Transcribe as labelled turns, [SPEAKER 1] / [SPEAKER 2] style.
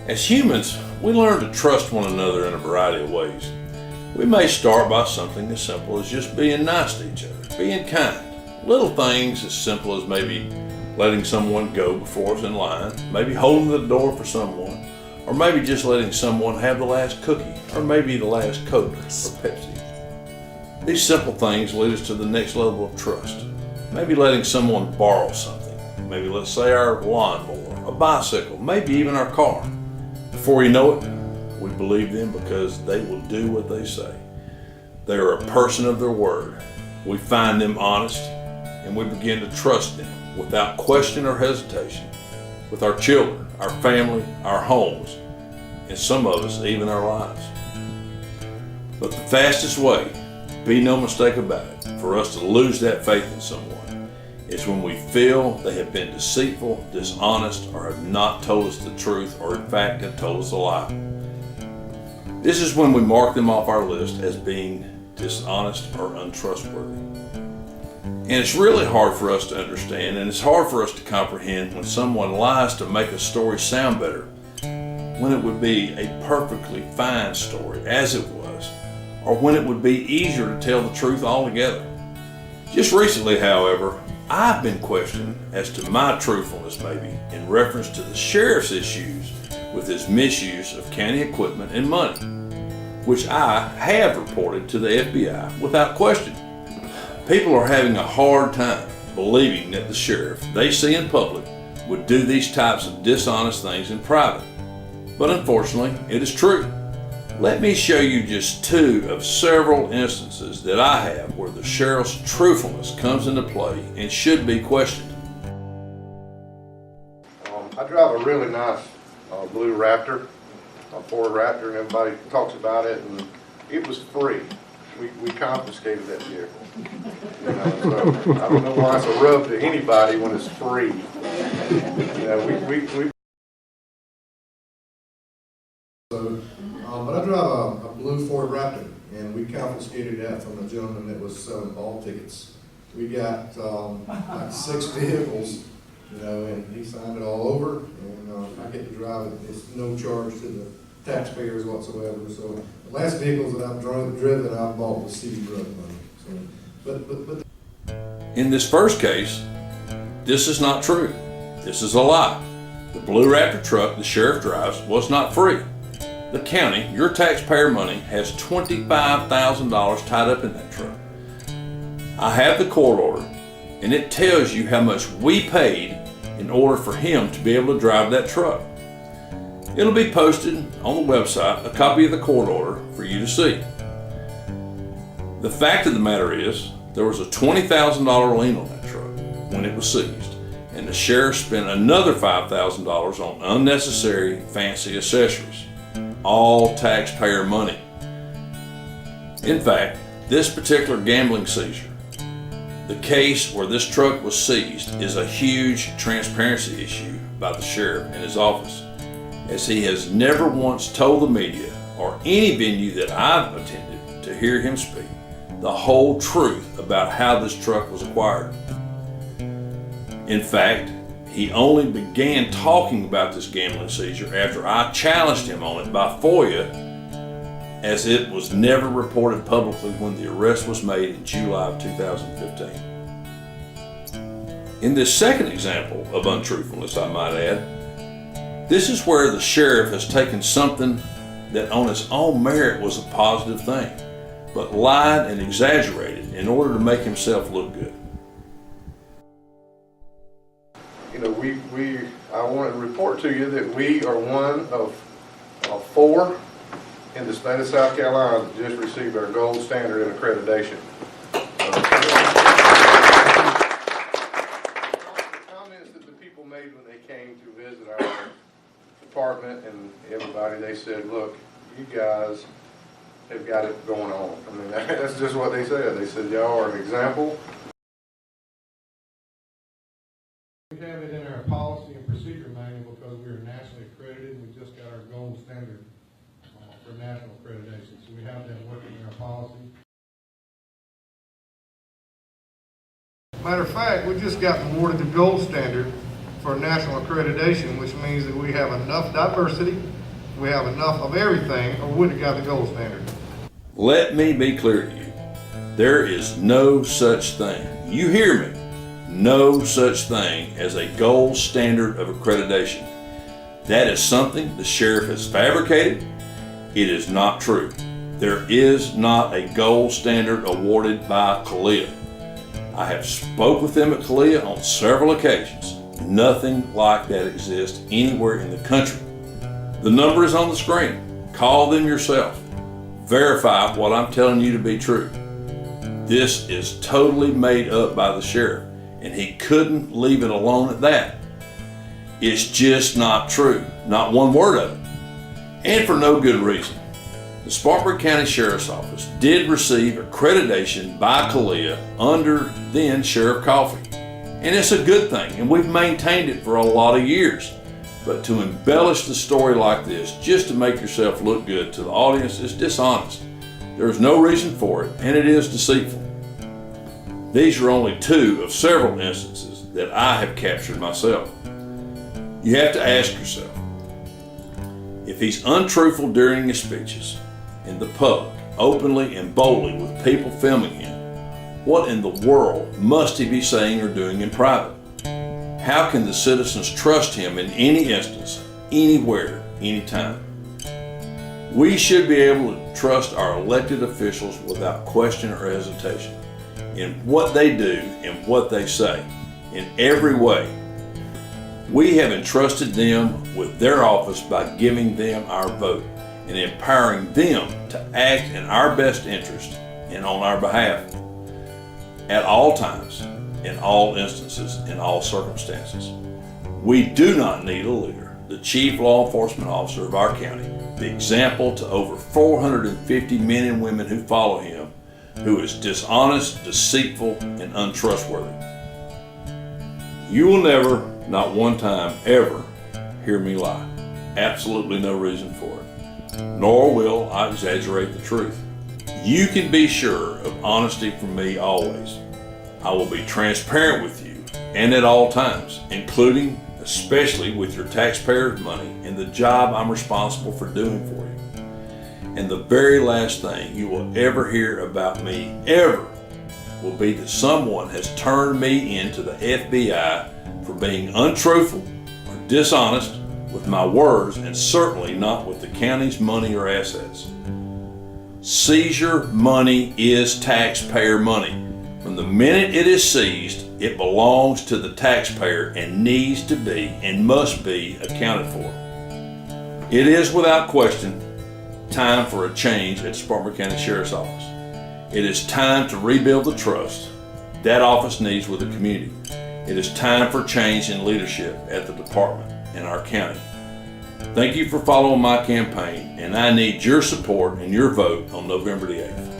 [SPEAKER 1] As humans, we learn to trust one another in a variety of ways. We may start by something as simple as just being nice to each other, being kind. Little things as simple as maybe letting someone go before us in line, maybe holding the door for someone, or maybe just letting someone have the last cookie, or maybe the last Coke or Pepsi. These simple things lead us to the next level of trust. Maybe letting someone borrow something, maybe let's say our lawnmower, a bicycle, maybe even our car. Before you know it, we believe them because they will do what they say. They are a person of their word. We find them honest and we begin to trust them without question or hesitation with our children, our family, our homes, and some of us even our lives. But the fastest way, be no mistake about it, for us to lose that faith in someone is when we feel they have been deceitful, dishonest, or have not told us the truth, or in fact have told us a lie. This is when we mark them off our list as being dishonest or untrustworthy. And it's really hard for us to understand, and it's hard for us to comprehend when someone lies to make a story sound better, when it would be a perfectly fine story, as it was, or when it would be easier to tell the truth altogether. Just recently, however, I've been questioned as to my truthfulness maybe in reference to the sheriff's issues with his misuse of county equipment and money, which I have reported to the FBI without question. People are having a hard time believing that the sheriff they see in public would do these types of dishonest things in private. But unfortunately, it is true. Let me show you just two of several instances that I have where the sheriff's truthfulness comes into play and should be questioned.
[SPEAKER 2] I drive a really nice blue Raptor, a Ford Raptor, and everybody talks about it, and it was free. We confiscated that vehicle. You know, so I don't know why it's a rub to anybody when it's free. You know, we
[SPEAKER 3] But I drive a blue Ford Raptor, and we confiscated that from a gentleman that was selling ball tickets. We got like 6 vehicles, you know, and he signed it all over, and I get to drive it. It's no charge to the taxpayers whatsoever. So the last vehicles that I've driven, I've bought with CD drug money. So, but
[SPEAKER 1] In this first case, this is not true. This is a lie. The blue Raptor truck the sheriff drives was not free. The county, your taxpayer money, has $25,000 tied up in that truck. I have the court order, and it tells you how much we paid in order for him to be able to drive that truck. It'll be posted on the website, a copy of the court order for you to see. The fact of the matter is, there was a $20,000 lien on that truck when it was seized, and the sheriff spent another $5,000 on unnecessary fancy accessories. All taxpayer money. In fact, this particular gambling seizure, the case where this truck was seized, is a huge transparency issue by the sheriff and his office, as he has never once told the media or any venue that I've attended to hear him speak the whole truth about how this truck was acquired. In fact, he only began talking about this gambling seizure after I challenged him on it by FOIA, as it was never reported publicly when the arrest was made in July of 2015. In this second example of untruthfulness, I might add, this is where the sheriff has taken something that on its own merit was a positive thing, but lied and exaggerated in order to make himself look good.
[SPEAKER 2] you know, I want to report to you that we are one of 4 in the state of South Carolina that just received our gold standard in accreditation. The comments that the people made when they came to visit our department and everybody, they said, look, you guys have got it going on. I mean, that's just what they said. They said, y'all are an example.
[SPEAKER 3] We have it in our policy and procedure manual because we are nationally accredited. We just got our gold standard for national accreditation. So we have that working in our policy. Matter of fact, we just got awarded the gold standard
[SPEAKER 2] for national accreditation, which means that we have enough diversity, we have enough of everything, or we'd have got the gold standard.
[SPEAKER 1] Let me be clear to you. There is no such thing, you hear me, no such thing as a gold standard of accreditation. That is something the sheriff has fabricated. It is not true. There is not a gold standard awarded by CALEA. I have spoke with them at CALEA on several occasions. Nothing like that exists anywhere in the country. The number is on the screen. Call them yourself. Verify what I'm telling you to be true. This is totally made up by the sheriff, and he couldn't leave it alone at that. It's just not true. Not one word of it. And for no good reason. The Spartanburg County Sheriff's Office did receive accreditation by CALEA under then Sheriff Coffey. And it's a good thing, and we've maintained it for a lot of years. But to embellish the story like this, just to make yourself look good to the audience, is dishonest. There's no reason for it, and it is deceitful. These are only two of several instances that I have captured myself. You have to ask yourself, if he's untruthful during his speeches, in the public, openly and boldly with people filming him, what in the world must he be saying or doing in private? How can the citizens trust him in any instance, anywhere, anytime? We should be able to trust our elected officials without question or hesitation in what they do and what they say, in every way. We have entrusted them with their office by giving them our vote and empowering them to act in our best interest and on our behalf at all times, in all instances, in all circumstances. We do not need a leader, the chief law enforcement officer of our county, the example to over 450 men and women who follow him, who is dishonest, deceitful, and untrustworthy. You will never, not one time, ever hear me lie. Absolutely no reason for it. Nor will I exaggerate the truth. You can be sure of honesty from me always. I will be transparent with you and at all times, including, especially with your taxpayers' money and the job I'm responsible for doing for you. And the very last thing you will ever hear about me, ever, will be that someone has turned me into the FBI for being untruthful or dishonest with my words, and certainly not with the county's money or assets. Seizure money is taxpayer money. From the minute it is seized, it belongs to the taxpayer and needs to be and must be accounted for. It is without question time for a change at the Spartanburg County Sheriff's Office. It is time to rebuild the trust that office needs with the community. It is time for change in leadership at the department in our county. Thank you for following my campaign, and I need your support and your vote on November the 8th.